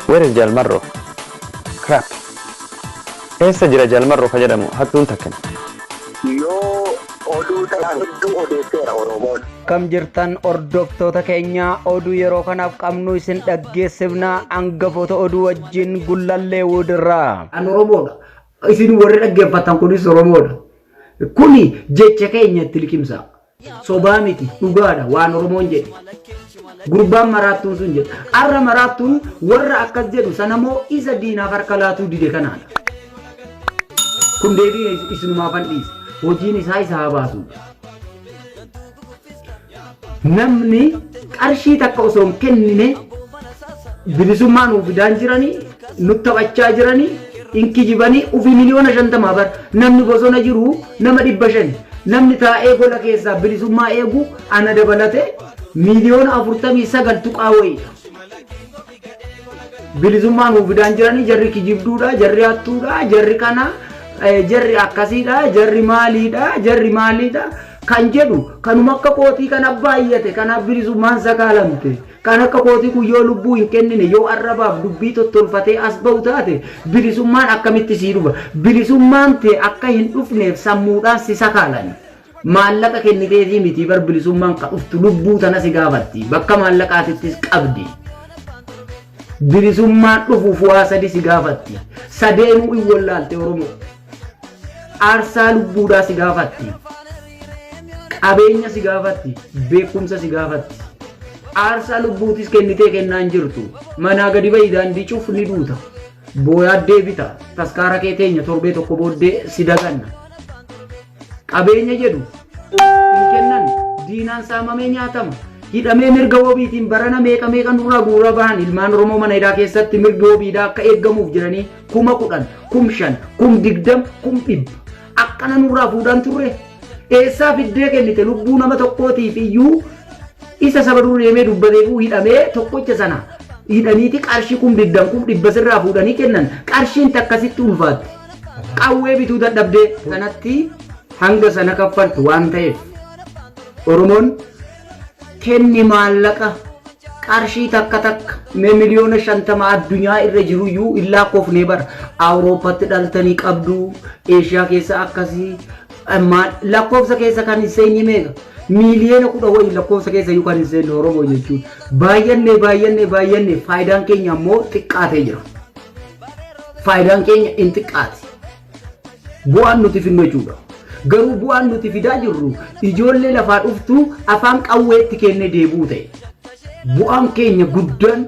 Where is Jalmarro? Crap. Eessa jira Jalmarro ka jedhamu hattuun takkan. Yoo oduu ta'an hedduu odeesseera Oromoon. Kam jirtan hordoftoota keenya oduu yeroo kanaaf qabnu isin dhaggeessifna hangafoota oduu wajjin gullallee wudirraa. An Oromoodha. Isin warri dhaggeeffatan kunis Oromoodha. Kuni jecha keenya itti liqimsa. Sobaa miti dhugaadha waan Oromoon jedhe. Gurbaan maraattuun sun jedhe. Arra maraattuun warra akkas jedhu sanamoo isa diinaaf harka laatuu dide kanaadha. Kun deebii isinumaaf dhiise. Hojiin isaa isa haa baasu. Namni qarshii takka osoo hin kennine bilisummaa nuuf fidaan jiranii nutti taphachaa jiranii inkijibanii ufii miliyoona 50 bar namni bosona jiru nama 500 namni taa'ee gola keessaa bilisummaa eegu ana dabalate miliyoona 49 tuqaa wayidha. Bilisummaa nuuf fidaan jiranii jarri kijibduudha jarri hattuudha jarri kana jarri akkasiidha jarri maaliidha kan jedhu kanuma akka kootii kana baay'ate kana bilisummaan sakaalamte kan akka kootii kun yoo lubbuu hin kennine yoo arrabaaf dubbii tottolfatee as ba'u taate bilisummaan akkamitti sii dhufa bilisummaan tee akka hin dhufneef sammuudhaan si sakaalan maallaqa kenniteetii miti bar bilisummaan ka dhuftu lubbuu tana si gaafatti bakka maallaqaatittis qabdi bilisummaan dhufuuf waa sadi si gaafatti sadeenuu hin wallaalte Oromoo aarsaa lubbuudhaa si gaafatti qabeenya si gaafatti beekumsa si gaafatti aarsaa lubbuutis kennitee kennaan jirtu manaa gadi ba'i daandii cuuf ni duuta booyaa deebita taskaara kee teenya torbee tokko booddee si daganna qabeenya jedhu hin kennan diinaan saamamee nyaatama hidhamee mirga wabiitiin barana meeqa nurraa guura bahan ilmaan Oromoo mana hidhaa keessatti mirga wabiidhaa akka eeggamuuf jiranii 10,000 5,000 20,000 1,000 akkana nurraa fuudhaan turre eessaa fiddee kennite lubbuu nama tokkootiif iyyuu isa saba dur deemee dubbateefuu hidhamee tokkocha sana hidhaniiti qarshii 1,000 sirraa fuudhanii kennan qarshiin takkasitti ulfaatti qawwee bituu dadhabdee sanatti hanga sana kaffaltu waan ta'eef Oromoon kenni maallaqa qarshii takka miliyoona 50 addunyaa irra jiruyyuu illaa kofnee bara Awuroopaatti dhaltanii qabdu Eeshiyaa keessa akkasii lakkoofsa keessa kan hin seenne meeqa miliyoona 10 wayii lakkoofsa keessa iyyuu kan hin seenne Oromoo jechuun baay'anne faayidaan keenya ammoo xiqqaatee jira faayidaan keenya hin xiqqaati bu'aan nuti finnu jechuudha garuu bu'aan nuti fidaa jirru ijoollee lafaa dhuftu afaan qawweetti kenne deebuu ta'e bu'aan keenya guddaan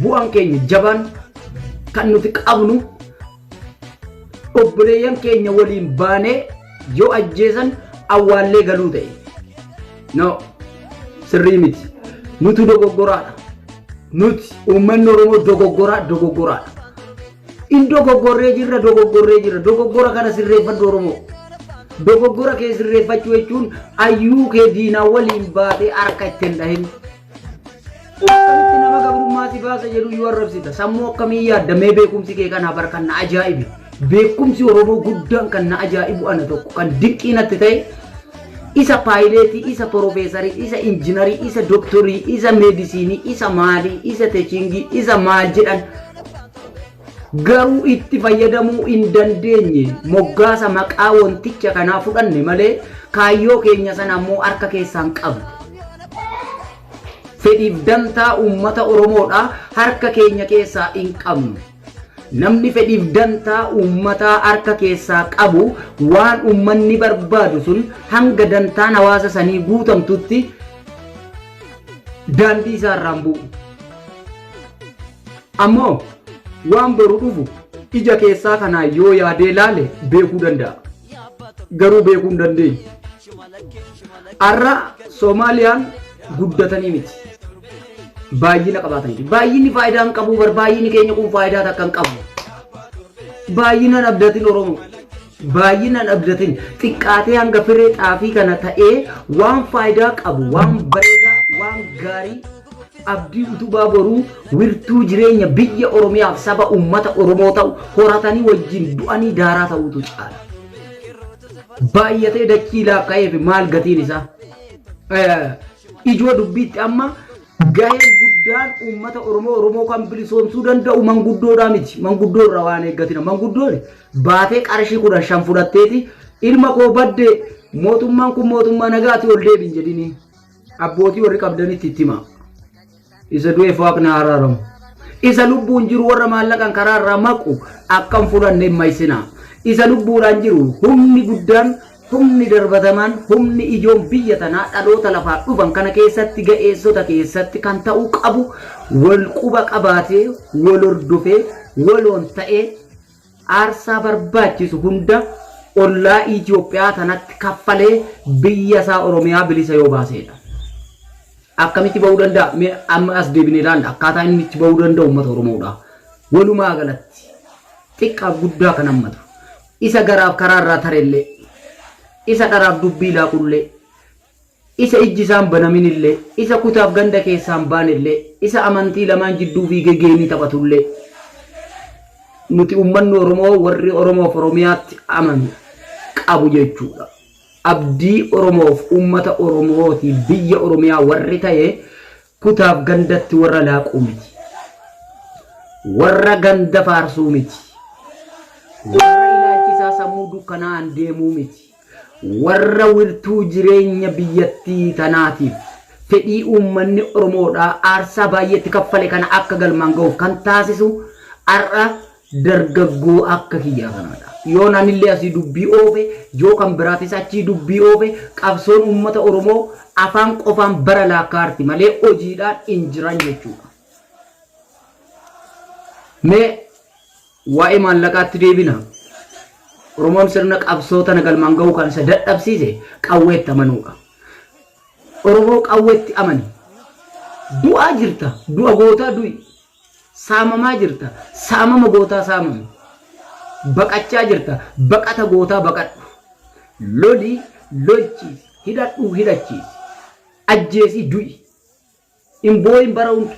bu'aan keenya jabaan kan nuti qabnu obboleeyyan keenya waliin baanee yoo ajjeesan awwaallee galuu ta'e no sirrii miti nuti dogoggoraadha nuti uummanni Oromoo dogoggoraadha in dogoggorree jirra dogoggora kana sirreeffadhu Oromoo dogoggora kee sirreeffachuu jechuun ayyuu kee diinaa waliin baatee harka ittiin dhahin akkamitti nama gabrummaa si baasa jedhu yoo arrabsita sammuu akkamii yaadamee beekumsi kee kana barkan na ajaa'ibe beekumsi Oromoo guddaan kan na ajaa'ibu ana tokko kan dinqiinatti ta'e isa paayileetii isa profeesarii isa injiinarii isa doktorii isa meedisinii isa maalii isa teechingii isa maal jedhan garuu itti fayyadamuu hin dandeenye moggaasa maqaa wanticha kanaa fudhanne malee kaayyoo keenya sana ammoo harka keessaan qabu fedhiif dantaa uummata Oromoodha harka keenya keessaa hin qabnu namni fedhiif dantaa uummataa harka keessaa qabu waan uummanni barbaadu sun hanga dantaan hawaasa sanii guutamtutti daandii isaa irraan bu'u ammoo waan boru dhufu ija keessaa kanaa yoo yaadee laale beekuu danda'a garuu beekuu hin dandeenye arra Soomaaliyaan guddatanii miti baay'ina qabaatanii baay'inni faayidaan qabu bar baay'inni keenya kun faayidaa takka hin qabu baay'inaan abdatin Oromoo baay'inaan abdatin xiqqaatee hanga firee xaafii kana ta'ee waan faayidaa qabu waan bareedaa waan gaarii abdii utubaa boruu wirtuu jireenya biyya Oromiyaaf saba uummata Oromoo ta'u horatanii wajjin du'anii daaraa ta'utu caala baay'atee dachii laakkaa'eef maal gatiin isaa ijoo dubbiitti amma gahee guddaan uummata Oromoo kan bilisoomsuu danda'u manguddoodhaa miti. Manguddoo irraa waan eeggatina. Manguddoon baatee qarshii 15 fudhatteeti ilma koo baddee mootummaan kun mootummaa nagaati ol deebiin jedhini. Abbootii warri qabdanitti itti hima. Isa du'eef waaqni araaramu. Isa lubbuun jiru warra maallaqan karaa irraa maqu akkam fudhanne maysina. Isa lubbuudhaan jiru humni guddaan humni darbataman humni ijoon biyya tanaa dhaloota lafaa dhufan kana keessatti ga'eessota keessatti kan ta'uu qabu wal quba qabaatee wal hordofee waloon ta'ee aarsaa barbaachisu hunda ollaa Itoophiyaa tanatti kaffalee biyya isaa Oromiyaa bilisa yoo baasedha. Akkamitti bahuu danda'a? Mee amma as deebinee ilaalla akkaataa inni itti bahuu danda'u uummata Oromoodha. Walumaa galatti xiqqaa guddaa kan hammatu isa garaaf karaa irraa tarellee isa dharaaf dubbii laaqullee isa ijji isaan banaminillee isa kutaaf ganda keessaan baanillee isa amantii lamaan jidduu fi gegeenii taphatullee nuti uummanni Oromoo warri Oromoof Oromiyaatti amanu qabu jechuudha. Abdii Oromoof uummata Oromooti biyya Oromiyaa warri ta'e kutaaf gandatti warra laaquu miti. Warra ganda faarsuu miti. Warra ilaalchisaa sammuu dukkanaan deemuu miti. Warra wirtuu jireenya biyyattii tanaatiif fedhii uummanni Oromoodhaa aarsaa baay'eetti kaffale kana akka galmaan ga'uuf kan taasisu har'a dargaggoo akka kiyyaa kanaadha. Yoo naanillee asii dubbii oofe yoo kan biraatis achii dubbii oofe qabsoon uummata Oromoo afaan qofaan bara laakkaarti malee hojiidhaan hin jiran jechuudha. Mee waa'ee maallaqaatti deebina. Oromoon sirna qabsoo tana galmaan ga'uu kan isa dadhabsiise qawweetti amanuudha. Oromoo qawweetti amani. Du'aa jirta, du'a gootaa du'i. Saamamaa jirta, saamama gootaa saamama. Baqachaa jirta, baqata gootaa baqadhu. Loli lolchiisi, hidhadhu hidhachiisi. Ajjeesi du'i. Imbooyin bara hundi,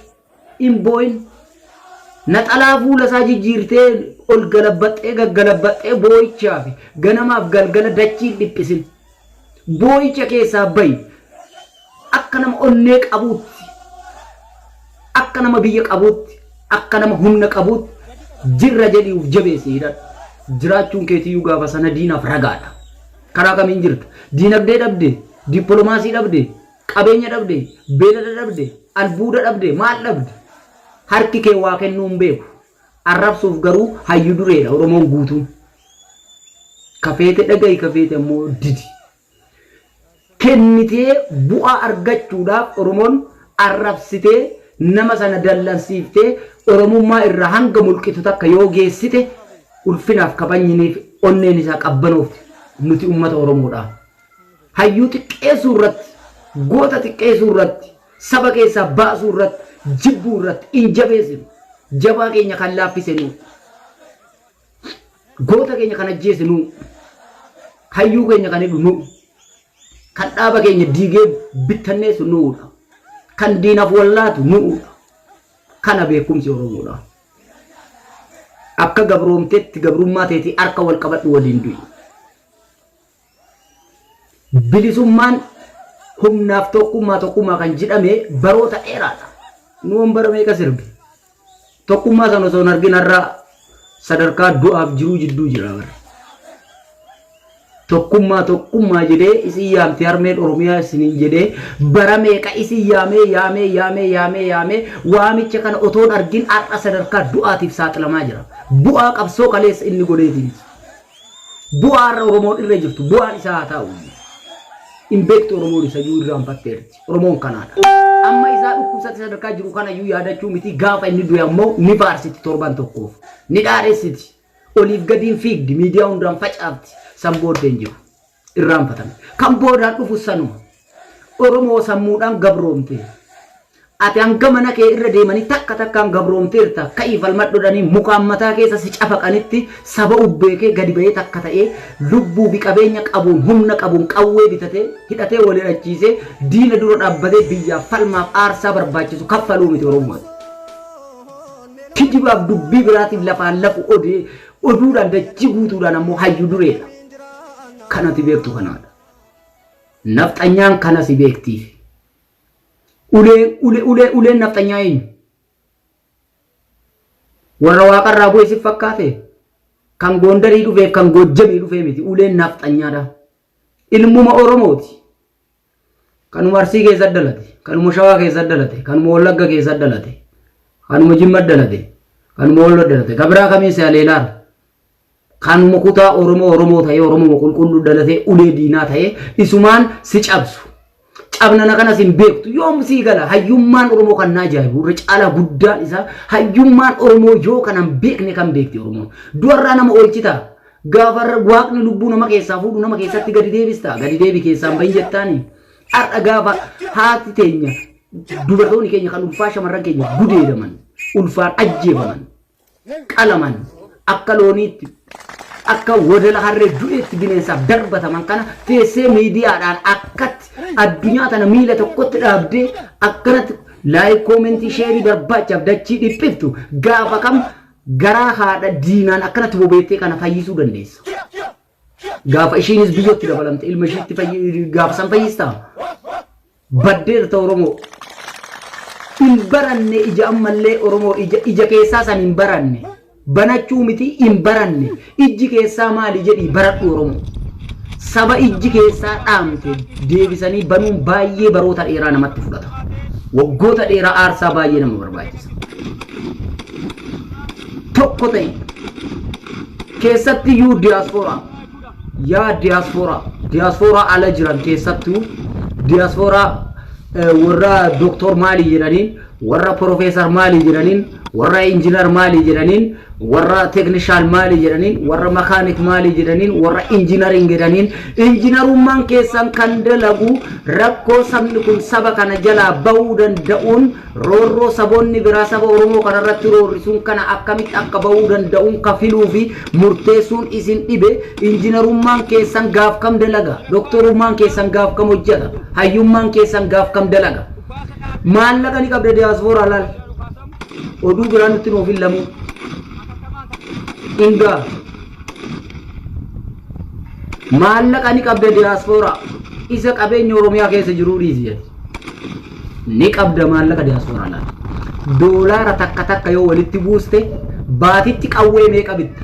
imbooyin. Naxalaa fuula isaa jijjiirtee ol galabbaxxee gaggalabbaxxee boo'ichaa fi ganamaaf galgala dachii dhiphisin. Boo'icha keessaa bayi akka nama onnee qabuutti, akka nama biyya qabuutti, akka nama humna qabuutti jirra jedhiif jabeessee hidhadhu. Jiraachuun keetiyyuu gaafa sana diinaaf ragaadha. Karaa kamiin jirta? Diinagdee dhabde, dippiloomaasii dhabde, qabeenya dhabde, beelada dhabde, albuuda dhabde, maal dhabde? Harki kee waa kennuu hin beeku. Arrabsuuf garuu hayyu dureedha Oromoon guutuun. Kafeete dhaga'i kafeete ammoo didi. Kennitee bu'aa argachuudhaaf Oromoon arrabsitee nama sana dallansiiftee Oromummaa irraa hanga mulqitu takka yoo geessite ulfinaaf kabajniif onneen isaa qabbanoofti nuti uummata Oromoodha. Hayyuu xiqqeessuu irratti, goota xiqqeessuu irratti, saba keessaa baasuu irratti jibbuu irratti hin jabeessinu. Jabaa keenya kan laaffisenu. Goota keenya kan ajjeesinu. Hayyuu keenya kan hidhu. Kan dhaaba keenya diigee bittanneessu nuudha. Kan diinaaf wallaatu nuudha. Kana beekumsi Oromoodha. Akka gabroomteetti gabrummaa teetii harka wal qabadhu waliin du'i. Bilisummaan humnaaf tokkummaa kan jedhame baroota dheeraadha. Nuun bara meeqa sirbi? Tokkummaa sana osoo hin argin har'a sadarkaa du'aaf jiruu jidduu jira bara. Tokkummaa jedhee isin yaamte harmeen Oromiyaa isiniin jedhee bara meeqa isin yaamee waamicha kana otoo hin argin har'a sadarkaa du'aatiif saaxilamaa jira. Bu'aa qabsoo kaleessa inni godheetiin. Bu'aa har'a Oromoon irra jirtu bu'aan isaa haa ta'u. Hin beektu Oromoon isa iyyuu irraanfatteerti. Oromoon kanaadha. Amma isaa dhukkubsatti sadarkaa jiru kana iyyuu yaadachuu miti gaafa inni du'e ammoo ni faarsiti torban tokkoof. Ni dhaadheessiti. Oliif gadiin fiigdi miidiyaa hundaan facaafti. San booddeen jiru. Irraanfatame. Kan boodaan dhufu sanuma. Oromoo sammuudhaan gabroomte. Ati hanga mana kee irra deemanii takka takkaan gabroomteerta ka'ii falmadhodhanii mukaan mataa keessa si cafaqanitti saba ubbeekee gadi bahee takka ta'ee lubbuu fi qabeenya qabuun humna qabuun qawwee bitatee hidhatee waliin achiisee diina dura dhaabbatee biyyaaf falmaaf aarsaa barbaachisu kaffaluu miti Oromooti. Kijibaaf dubbii biraatiif lafaan lafu oduudhaan dachii guutuudhaan ammoo hayyuu dureedha. Kanati beektu kanaadha. Nafxanyaan kanas beektiif. uleen nafxanyaa eenyu warra waaqarraa bu'e si fakkaate kan Gondarii dhufeef kan Gojjamii dhufee miti uleen nafxanyaadha ilmuma Oromooti kanuma Arsii keessa dhalate kanuma Shawaa keessa dhalate kanuma Wallagga keessa dhalate kanuma Jimma dhalate kanuma Walloo dhalate kabraa kamiisa aleelaar kanuma kutaa Oromoo ta'ee Oromoo qulqulluu dhalate ulee diinaa ta'ee isumaan si cabsu cabnana kana sin beektu yoom sii gala hayyummaan Oromoo kan naa ajaa'ibu irra caalaa guddaan isaa hayyummaan Oromoo yoo kanan beekne kan beekti Oromoo du'arraa nama oolchita gaafarra waaqni lubbuu nama keessaa fuudhu nama keessatti gadi deebista gadi deebi keessaan bahin jettaani har'a gaafa haati teenya dubartoonni keenya kan ulfaa shamarran keenya gudeedaman ulfaan ajjeefaman qalaman akka looniitti akka wadala harree du'eetti bineensaaf darbataman kana teessee miidiyaadhaan akkatti addunyaa tana miila tokkotti dhaabdee akkanatti laayik koomentii sheerii barbaachaaf dachii dhiphiftu gaafa kam garaa haadha diinaan akkanatti bobeettee kana fayyisuu dandeessa. Gaafa ishiinis biyyootti dabalamte ilma ishiitti gaafa san fayyistaa baddeerta Oromoo hin baranne ija ammallee Oromoo ija keessaa san hin baranne. Banachuu miti hin baranne ijji keessaa maali jedhii baradhu Oromoo saba ijji keessaa dhaamte deebisanii banuun baay'ee baroota dheeraa namatti fudhata waggoota dheeraa aarsaa baay'ee nama barbaachisa tokko ta'e keessatti yuu diyaasfooraa ala jiran keessattuu diyaasfooraa warra doktor maali jedhaniin warra profeesar maali jedhaniin warra injiinar maali jedhaniin warra teeknishaal maali jedhaniin warra makaanik maali jedhaniin warra injiinaring jedhaniin injiinarummaan keessan kan dalagu rakkoo sabni kun saba kana jalaa bahuu danda'uun roorroo saboonni biraa saba Oromoo kanarratti roorrisuun kana akkamitti akka bahuu danda'uun kafiluu fi murteessuun isin dhibe injiinarummaan keessan gaaf kam dalaga doktorummaan keessan gaaf kam hojjeta hayyummaan keessan gaaf kam dalaga maallaqa ni qabda diyaasfooraa laal oduu biraan nutti nuuf hin lamu inga maallaqa ni qabda diyaasfooraa isa qabeenya Oromiyaa keessa jiruu dhiisi jedhe ni qabda maallaqa diyaasfooraa laal doolaara takka yoo walitti buuste baatitti qawwee meeqa bitta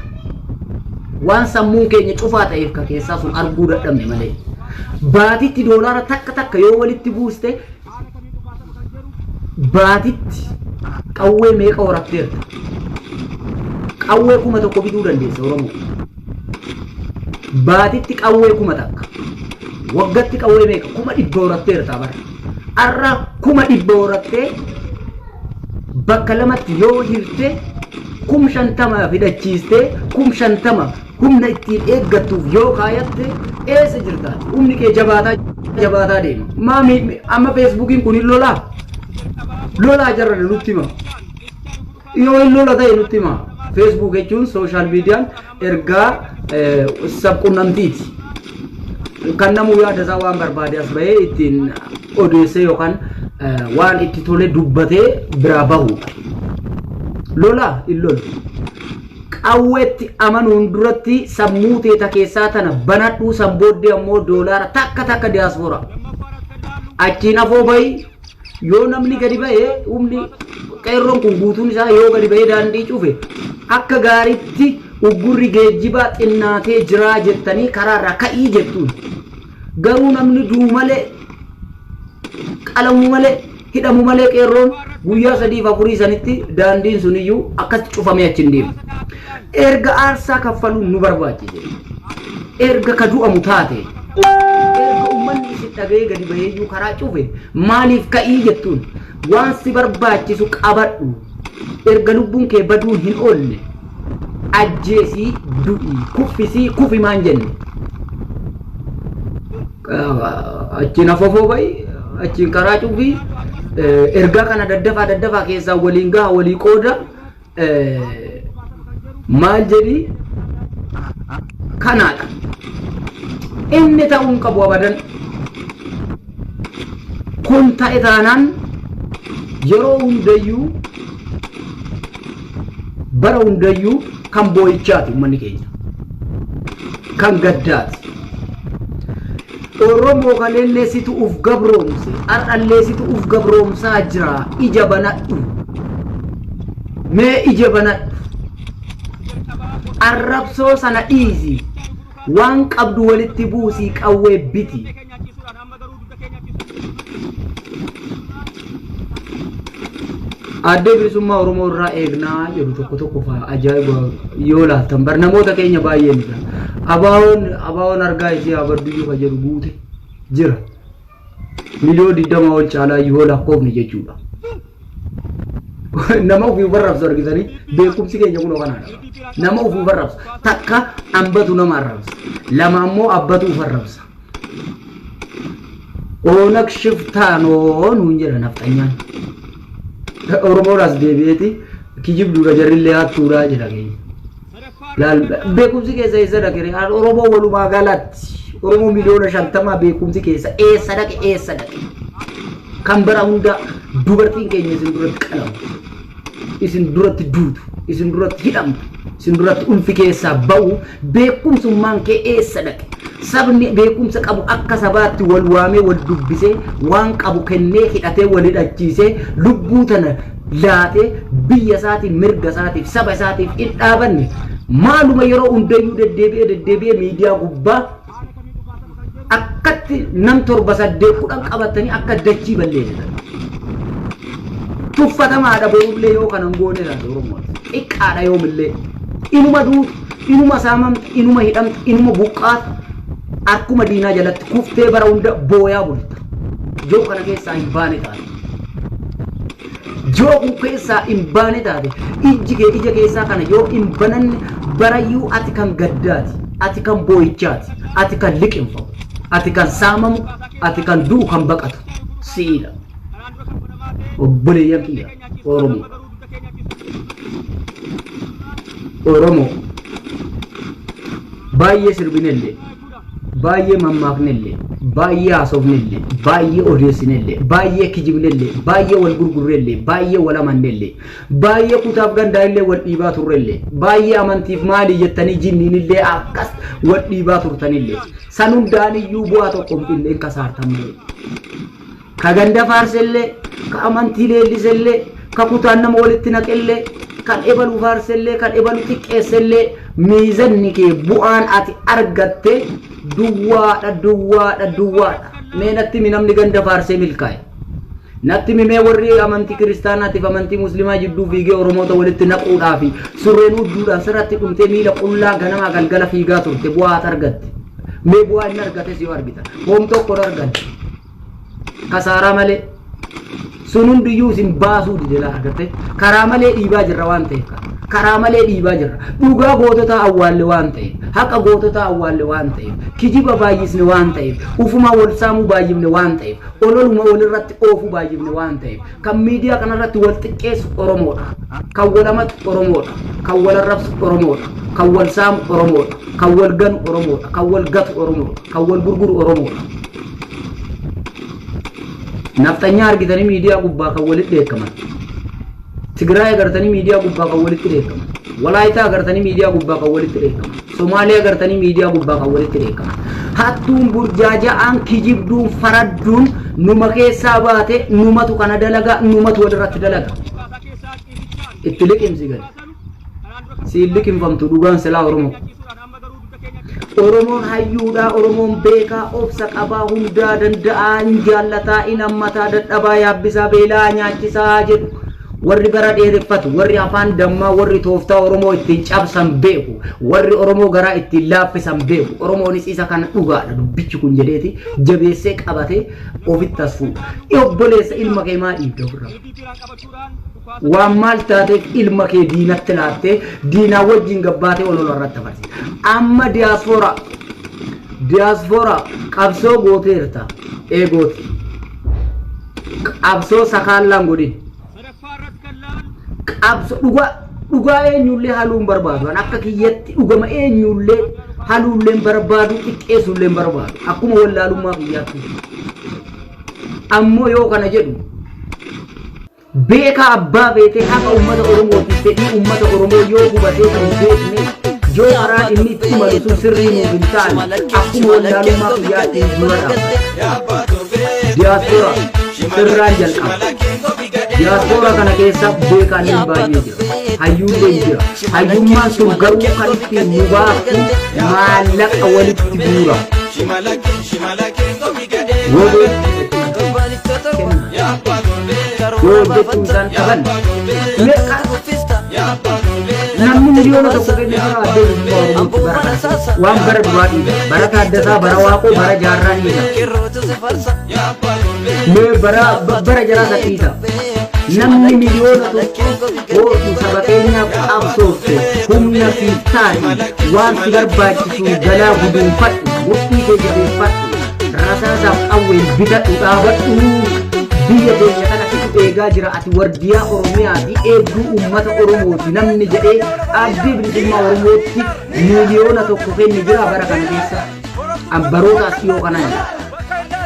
waan sammuun keenya cufaa ta'eef ka keessaa sun arguu dadhabne malee baatitti doolaara takka yoo walitti buuste baatitti qawwee meeqa horatteerta qawwee 1,000 bituu dandeessa Oromoo baatitti qawwee 1,000 waggatti qawwee meeqa 100 horatteerta bara arra 100 horattee bakka lamatti yoo hirte 50,000 fidachiiste 50,000 humna ittiin eeggattuuf yoo kaayatte eessa jirta humni kee jabaataa deema maami amma feesbuukiin kun hin lolaa jarra nutti hima yoo hin lola ta'e nutti hima Facebook jechuun social media ergaa sabqunnamtiiti kan namu yaada isaa waan barbaade as bahee ittiin odeessee yookaan waan itti tole dubbatee biraa bahu lola hin lolu qawweetti amanuun duratti sammuu teeta keessaa tana banadhuu san booddee ammoo doolaara takka diyaasfooraa achiin afoo bahi yoo namni gadi bahee humni qeerroon kun guutuun isaa yoo gadi bahee daandii cufe akka gaariitti uggurri geejjibaa xinnaatee jiraa jettanii karaarraa ka'ii jettuun garuu namni duu malee qalamu malee hidhamu malee qeerroon guyyaa 3-4 sanitti daandiin suniyyuu akkatti cufamee achi hin deemu erga aarsaa kaffaluun nu barbaachise erga ka du'amu taate erga ummanni isin dhaga'ee gadi baheeyyuu karaa cufe maaliif ka'ii jettuun waan si barbaachisu qabadhu erga lubbuun kee baduun hin oolle ajjeesii du'ii kuffisii kufi maan jenne achiin afofoo bahi achiin karaa cufi ergaa kana daddafaa keessaa waliin gaha walii qooda maal jedhi kanaadha inni ta'uun qabu abadan kun ta'e taanaan yeroo hundayyuu bara hundayyuu kan boo'ichaati ummanni keenya kan gaddaati Oromoo kanellee situ uf gabroomse har'allee situ uf gabroomsaa jira ija banadhu mee ija banadhu arrabsoo sana dhiisi waan qabdu walitti buusii qawwee biti adde bilisummaa Oromoo irraa eegnaa jedhu tokko faa ajaa'iba yoo laattan bar namoota keenya baay'een jira abaawoon argaa isii abardiyyuu ka jedhu guute jira miliyoona 20 ol caalaa yoo lakkoofne jechuudha nama ofii barraabsu argitanii beekumsi keenya kunoo kanaadha nama ofii barraabsu takka ambatu nama arrabsa lama ammoo abbatu farrabsa onak shiftaanoo nuun jedha nafxanyaan Oromoo ras deebi'eeti kijibduudha jarrillee hattuudha jedha keenya laal beekumsi keessa eessa dhaqe Oromoo walumaa galatti Oromoo miliyoona 50 beekumsi keessa eessa dhaqe kan bara hunda dubartiin keenya isin duratti qalamu isin duratti duutu isin duratti hidhamtu isin duratti ulfi keessaa ba'u beekumsummaan kee eessa dhaqe sabni beekumsa qabu akka sabaatti wal waamee wal dubbisee waan qabu kennee hidhatee wal hidhachiisee lubbuu tana laatee biyya isaatiin mirga isaatiif saba isaatiif hin dhaabanne maaluma yeroo hundayyuu deddeebi'ee miidiyaa gubbaa akkatti nam 7-8 qabatanii akka dachii balleessan tuffatamaadha boruullee yoo kanan goone laata Oromoo xiqqaadha yoomillee inuma duutu inuma saamamtu inuma hidhamtu inuma buqqaatu akkuma diinaa jalatti kuftee bara hunda booyaa bulta joo kana keessaa hin baane taate joo keessaa hin baane taate ija keessaa kana yoo hin bananne barayyuu ati kan gaddaati ati kan boo'ichaati ati kan liqinfamu ati kan saamamu ati kan du'u kan baqatu siidha obboleeyyan kiyya Oromoo baay'ee sirbinellee baay'ee mammaaknellee baay'ee haasofnellee baay'ee odeessinellee baay'ee kijibnellee baay'ee wal gurgurrellee baay'ee wal amannellee baay'ee kutaaf gandaa'illee wal dhiibaa turrellee baay'ee amantiif maalii jettanii jinniinillee akkas wal dhiibaa turtanillee san hundaaniyyuu bu'aa tokko hin kasaartamne ka ganda faarsellee ka amantii leellisellee ka kutaan nama walitti naqellee kan ebalu faarsellee kan ebalu xiqqeessellee miizanni kee bu'aan ati argatte duwwaadha mee natti mi namni ganda faarsee milkaa'e natti mi mee warri amantii kiristaanaatiif amantii muslimaa jidduu fiigee Oromoota walitti naquudhaa fi surreen udduudhaan sirratti dhumtee miila qullaa ganamaa galgala fiigaa turte bu'aa argatte mee bu'aa inni argates yoo argita hoom tokko argatte kasaaraa malee sun hundiyyuu isin baasuu didela argatte karaa malee dhiibaa jirra waan ta'eef karaa malee dhiibaa jirra dhugaa gootota awwaalle waan ta'eef haqa gootota awwaalle waan ta'eef kijiba baay'isne waan ta'eef ufuma wal saamuu baay'ifne waan ta'eef ololuma walirratti oofuu baay'ifne waan ta'eef kan miidiyaa kanarratti wal xiqqeessu Oromoodha kan wal amatu Oromoodha kan wal arrabsu Oromoodha kan wal saamu Oromoodha kan wal ganu Oromoodha kan wal gatu Oromoodha kan wal gurguru Oromoodha naftanyaa argitanii miidiyaa gubbaa kan walitti dheekkaman Tigraay agartanii miidiyaa gubbaa kan walitti dheekkaman Walaayitaa agartanii miidiyaa gubbaa kan walitti dheekkaman Somaaliyaa agartanii miidiyaa gubbaa kan walitti dheekkaman hattuun burjaaja'aan kijibduun faradduun numa keessaa baate numatu kana dalaga numatu walirratti dalaga itti liqimsi gadi siin liqimfamtu dhugaan silaa Oromoo Oromoon hayyuudha Oromoon beekaa obsa qabaa hundaa danda'aa jaallataa inammataa dadhabaa yaabbisaa beelaa nyaachisaa jedhu warri gara dheereffatu warri afaan dammaa warri tooftaa Oromoo ittiin cabsan beeku warri Oromoo garaa ittiin laaffisan beeku Oromoonis isa kana dhugaadha dubbichi kun jedheeti jabeessee qabatee ofitti as fuudha obboleessa ilma kee maa dhiibda ofirra waan maal taateef ilma kee diinatti laattee diinaa wajjin gabbaatee ol irratti barsiisa amma diyaasfoora qabsoo gooteerta eegooti qabsoo sakaallaan godhin qabsoo dhugaa eenyullee haluun barbaadu akka kiyyatti dhugama eenyullee haluulleen barbaadu xiqqeessulleen barbaadu akkuma wallaalummaa biyyaatti ammoo yoo kana jedhu beeka abbaa beetee haqa ummata Oromootiif fedhii ummata Oromoo yoo hubatee kan beekne yoo karaan inni itti malu sun sirrii nuuf hin taane akkuma wallaalummaa biyyaatiin dura dhaabbata. Diyaaspooraa sirraan jalqaba. Diyaaspooraa kana keessa beekaaleen baay'ee jira. Hayyuuleen jira. Hayyummaan sun garuu kan ittiin nu baaftu maallaqa walitti guura. Yoo hojjechuun isaan qaban namni miliyoona tokko kenne bara addee bilisummaa Oromootti bara kana waan bara duraa dhiiga. Bara Taaddasaa, bara Waaqoo, bara Jaarraa dhiiga. Mee bara jaraa sadhiisa. Namni miliyoona tokko saba keenyaaf qabsoofte humna siif taati waan si barbaachisu galaa guduunfadhu murtii kee jabeeffadhu rasaasaaf qawween bitadhu dhaabadhu biyya keenya kana situ eegaa jira ati wardiyaa Oromiyaa fi eegduu uummata Oromooti namni jedhee abdii bilisummaa Oromootti miliyoona tokko kenne jira bara kana keessa baroota as dhiyoo kana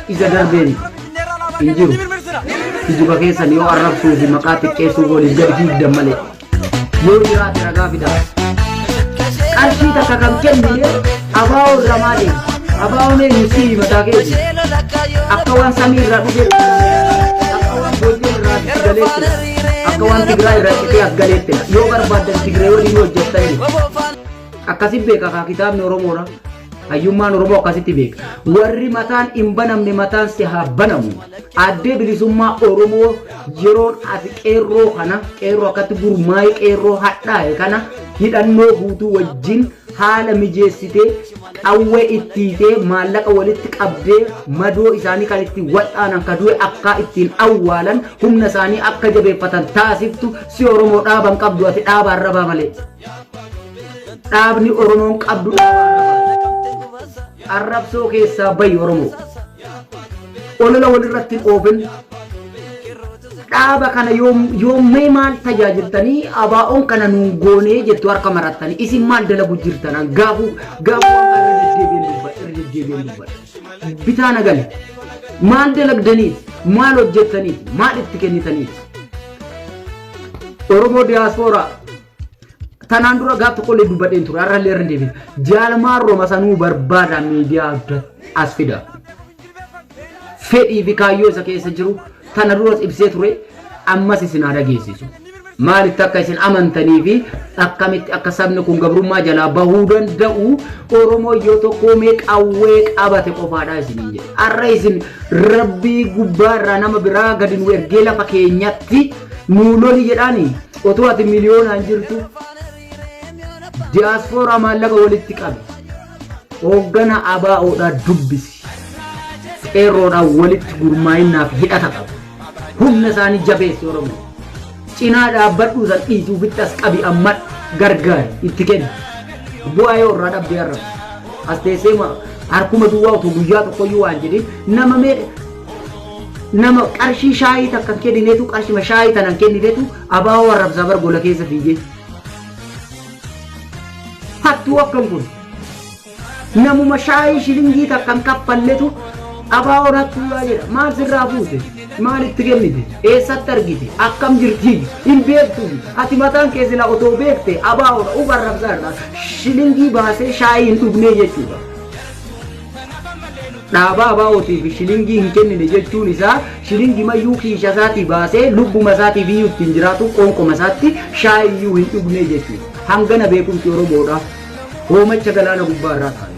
isa darbeen hin jiru. Kijiba keessan yoo arrabsuu fi maqaa xiqqeessuu waliin gadi fiigdan malee yoo jiraate ragaa fidaa. Qarshii takka kan kennine abaa'oo irraa maali? Abaa'oon eenyusi mataa keeti? Akka waan samii irraa dhufe, akka waan booddee irraa itti galeetti, akka waan Tigraay irraa itti as galeetti. Yoo barbaadan Tigraay waliin hojjettanii akkasitti beeka kitaabni Oromoodha. Hayyummaan Oromoo akkasitti beeka. Warri mataan hin banamne mataan si haa banamu. Addee bilisummaa Oromoo yeroon ati qeerroo akkatti gurmaa'ee qeerroo hadhaa'e kana hidhannoo guutuu wajjin haala mijeessitee qawwee ittiitee maallaqa walitti qabdee madoo isaanii kan ittiin wal'aanan ka du'e akka ittiin awwaalan humna isaanii akka jabeeffatan taasiftu si Oromoo dhaaban qabdu ati dhaaba arrabaa malee. Dhaabni Oromoon qabdu arrabsoo keessaa bayi Oromoo. Olola walirratti oofin dhaaba kana yoomee maal tajaajiltanii abaa'oon kana nuun goonee jettu harka marattanii isin maal dalagu jirtan gaafu irra deddeebiin dubbadha. Bitaa nagale maal dalagdaniif maal hojjettaniif maal itti kennitaniif. Oromoo diyaaspooraa tanaan dura gaaf tokkollee dubbadheen ture har'allee irra deebiin jaalmaan Rooma sanuu barbaada miidiyaa as fida. Fedhii fi kaayyoo isa keessa jiru tana duras ibsee ture ammas isin haa dhageessisu. Maalitti akka isin amantanii fi akkamitti akka sabni kun gabrummaa jalaa bahuu danda'u Oromoo yoo tokko mee qawwee qabate qofaadha isiniin jedhe. Har'a isin rabbii gubbaarraa nama biraa gadi nu ergee lafa keenyatti nuu loli jedhaanii otoo ati miliyoonaan jirtu diyaaspooraa maallaqa walitti qabe hooggana abaa'oodhaa dubbisi. Qeerroodhaan walitti gurmaa'innaaf hidhata qabu. Humna isaanii jabeessi Oromoo. Cinaa dhaabbadhuu san dhiituu bittas qabi amma gargaari itti kenni. Bu'aa yoo irraa dhabdee arrabu. As teessee harkuma duwwaa otoo guyyaa tokkoyyuu waan jedhin nama qarshii shaayii takka kennineetu qarshima shaayii tanan kenniteetu abaa'oo arrabsaa bargola keessa fiigee. Hattuu akkam kun namuma shaayii shilingii takkan kaffalletu abaa'oo rattuudhaa jedha. Maal sirraa fuute? Maal itti kennite? Eessatti argite? Akkam jirti? Hin beektu. Ati mataan kee silaa otoo beekte abaa'oodha ufa arrabsaadha. Shilingii baasee shaayii hin dhugnee jechuudha. Dhaabaa abaa'ootiif shilingii hin kennine jechuun isaa shilingii mayyuu kiisha isaatii baasee lubbuma isaatiif iyyuu ittiin jiraatu qoonqoma isaatti shaayii iyyuu hin dhugnee jechuudha. Hangana beekumsi Oromoodha. Hoomacha galaana gubbaa irraa taa'e.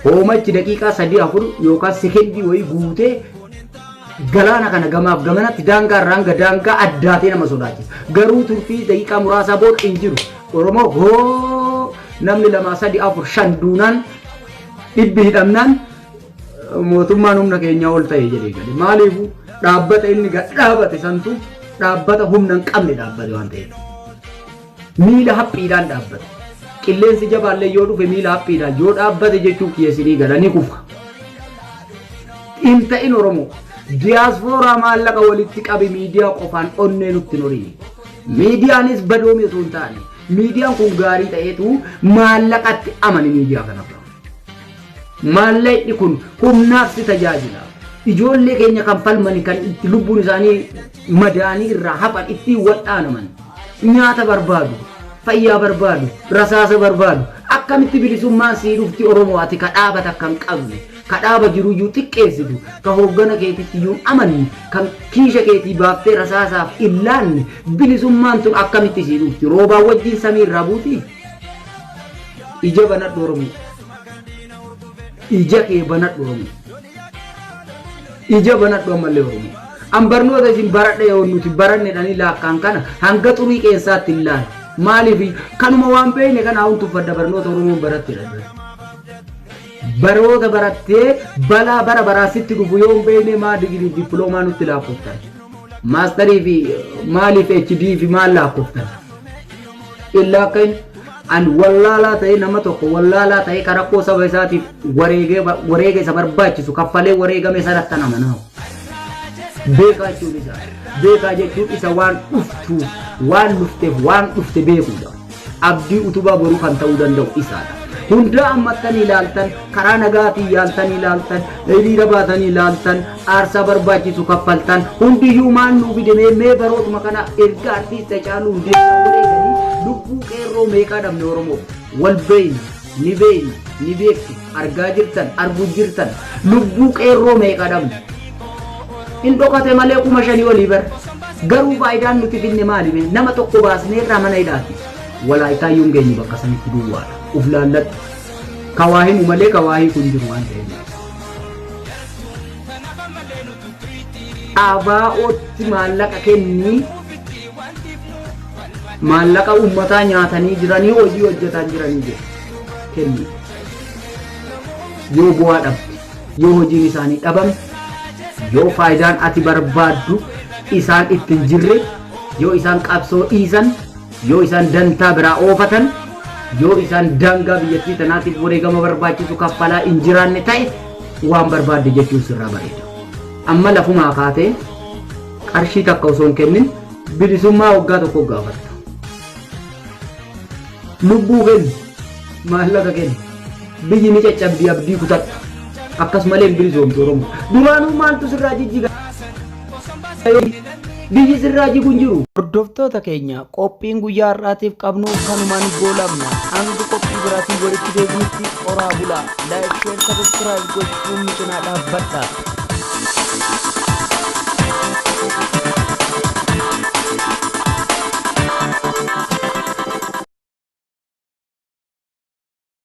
Hoomachi daqiiqaa 3-4 yookaan sekendii wayii guutee galaana kana gamaaf gamanatti daangaa irraa daangaa addaatee nama sodaachisa. Garuu turtii daqiiqaa muraasaa booda hin jiru. Oromoo hoo namni 2-3-4-5 duunaan dhibbi hidhamnaan mootummaan humna keenyaa ol ta'e jedhee gale. Maaliifuu dhaabbata inni dhaabate santu dhaabbata humna hin qabne dhaabbate waan ta'eef. Miila haphiidhaan dhaabbate. Qilleensi jabaallee yoo dhufe miila haphiidhaan yoo dhaabbate jechuun kiyeessinii galanii kufa. Hin ta'in Oromoo diyaaspooraa maallaqa walitti qabe miidiyaa qofaan onnee nutti norii. Miidiyaanis badoomee osoo hin taane miidiyaan kun gaarii ta'eetu maallaqatti amani miidiyaa kana. Maallaqni kun humnaaf si tajaajila. Ijoollee keenya kan falmani kan itti lubbuun isaanii madaanii irraa hafan ittiin wal'aanaman nyaata barbaadu. fayyaa barbaadu, rasaasa barbaadu. Akkamitti bilisummaan sii dhufti Oromoo ati kadhaabata kan qabne, kadhaaba jiruyyuu xiqqeessitu, ka hooggana keetitti iyyuu amanni, kan kiisha keetii baaftee rasaasaaf illaanne bilisummaan tun akkamitti sii dhufti? Roobaan wajjin samii irraa buuti? Ija banadhu Oromoo. Ija kee banadhu Oromoo. Ija banadhu ammallee Oromoo. An barnoota isin baradha yoo nuti baranne dhanii laakkaan kana hanga xurii keessaatti ilaala. Maaliif kanuma waan beekne kana hawwan tuffadda barnoota Oromoon barattedha. Baroota barattee balaa bara baraasitti dhufu yoo hin beekne maa digirii dippiloomaa nutti laakkooftan. Maastarii fi maaliif HD fi maal laakkooftan. Illaa akka an wallaalaa ta'ee nama tokko wallaalaa ta'ee karakkoo saba isaatiif wareega isa barbaachisu kaffalee wareegame sanatti nama naamu. Beekaa jechuun isa beekaa jechuun isa waan dhuftuuf waan dhufteef waan dhufte beekuudha. Abdii utubaa boruu kan ta'uu danda'u isaadha. Hunda ammattanii ilaaltan karaa nagaatiin yaaltanii ilaaltan hiriira baatanii ilaaltan aarsaa barbaachisu kaffaltan hundiyyuu maal nuu fidamee mee barootuma kana erga artiista Haacaaluu Hundeessaa wareeganii lubbuu qeerroo meeqaa dhabne Oromoo wal beeyna ni beektu argaa jirtan arguu jirtan lubbuu qeerroo meeqaa dhabne. In dhokate malee 5,000 olii bar garuu faayidaan nuti finne maali? Nama tokko baasnee irraa mana hidhaati. Walaayitaa yoon geenyu bakka sanitti duwwaadha. Uf laalladhu. Kawaa himu malee kawaa hiikuu hin jiru waan ta'eef. ABO'tti maallaqa kennii maallaqa uummataa nyaatanii jiranii hojii hojjetaa jiranii jiru. Kennii. Yoo bu'aa dhabde yoo hojiin isaanii dhabame yoo faayidaan ati barbaaddu isaan ittiin jirre yoo isaan qabsoo dhiisan yoo isaan dantaa biraa oofatan yoo isaan daangaa biyyattii tanaatiif wareegama barbaachisu kaffalaa hin jiraanne ta'e waan barbaadde jechuun sirraa bareeda. Amma lafumaa kaatee qarshii takka osoo hin kennin bilisummaa waggaa tokko gaafatta. Lubbuu kenni maallaqa kenni biyyi ni caccabdii abdii kutadhu. Akkasumalee bilisoomtu Oromoo. Duraanuu maaltu sirraa jijjiga? Biyyi sirraa jiguun jiru. Hordoftoota keenya qophiin guyyaa har'aatiif qabnu kanumaan goolabna. Hanga qophii biraatiin walitti deebinutti qoraa bulaa. Laayik, sheer, sabiskiraayib gochuun nu cinaa dhaabbadha.